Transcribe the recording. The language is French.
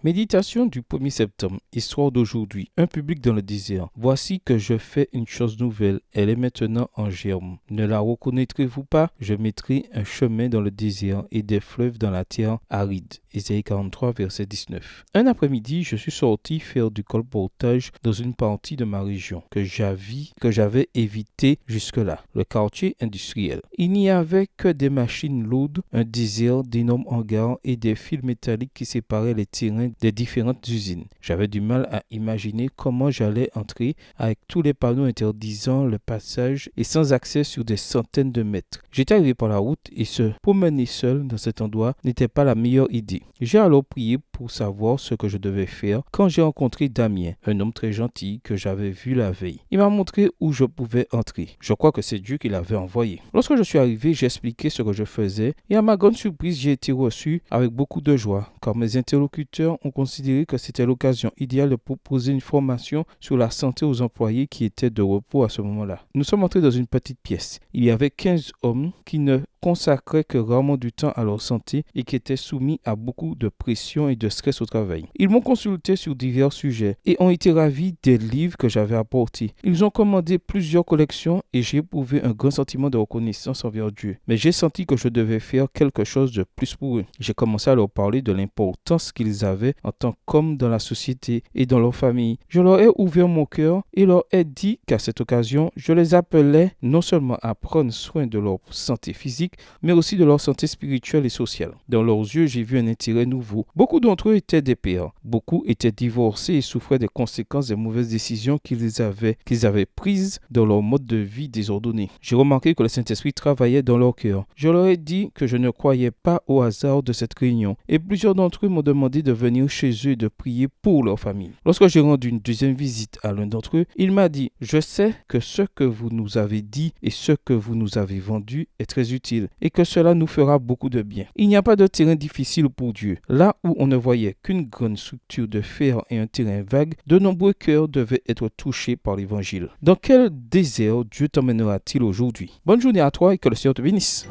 Méditation du 1er septembre, histoire d'aujourd'hui, un public dans le désert. Voici que je fais une chose nouvelle, elle est maintenant en germe. Ne la reconnaîtrez-vous pas? Je mettrai un chemin dans le désert et des fleuves dans la terre aride. Ésaïe 43, verset 19. Un après-midi, je suis sorti faire du colportage dans une partie de ma région que j'avais évité jusque-là, le quartier industriel. Il n'y avait que des machines lourdes, un désert d'énormes hangars et des fils métalliques qui séparaient les terrains des différentes usines. J'avais du mal à imaginer comment j'allais entrer avec tous les panneaux interdisant le passage et sans accès sur des centaines de mètres. J'étais arrivé par la route et se promener seul dans cet endroit n'était pas la meilleure idée. J'ai alors prié pour savoir ce que je devais faire quand j'ai rencontré Damien, un homme très gentil que j'avais vu la veille. Il m'a montré où je pouvais entrer. Je crois que c'est Dieu qui l'avait envoyé. Lorsque je suis arrivé, j'ai expliqué ce que je faisais et à ma grande surprise, j'ai été reçu avec beaucoup de joie car mes interlocuteurs ont considéré que c'était l'occasion idéale de proposer une formation sur la santé aux employés qui étaient de repos à ce moment-là. Nous sommes entrés dans une petite pièce. Il y avait 15 hommes qui ne consacraient que rarement du temps à leur santé et qui étaient soumis à beaucoup de pression et de stress au travail. Ils m'ont consulté sur divers sujets et ont été ravis des livres que j'avais apportés. Ils ont commandé plusieurs collections et j'ai éprouvé un grand sentiment de reconnaissance envers Dieu. Mais j'ai senti que je devais faire quelque chose de plus pour eux. J'ai commencé à leur parler de l'importance qu'ils avaient en tant qu'hommes dans la société et dans leur famille. Je leur ai ouvert mon cœur et leur ai dit qu'à cette occasion, je les appelais non seulement à prendre soin de leur santé physique, mais aussi de leur santé spirituelle et sociale. Dans leurs yeux, j'ai vu un intérêt nouveau. Beaucoup d'entre eux étaient des pères. Beaucoup étaient divorcés et souffraient des conséquences des mauvaises décisions qu'ils avaient prises dans leur mode de vie désordonné. J'ai remarqué que le Saint-Esprit travaillait dans leur cœur. Je leur ai dit que je ne croyais pas au hasard de cette réunion et plusieurs d'entre eux m'ont demandé de venir chez eux et de prier pour leur famille. Lorsque j'ai rendu une deuxième visite à l'un d'entre eux, il m'a dit « Je sais que ce que vous nous avez dit et ce que vous nous avez vendu est très utile et que cela nous fera beaucoup de bien. Il n'y a pas de terrain difficile pour Dieu. Là où on ne voyait qu'une grande structure de fer et un terrain vague, de nombreux cœurs devaient être touchés par l'évangile. Dans quel désert Dieu t'emmènera-t-il aujourd'hui? Bonne journée à toi et que le Seigneur te bénisse.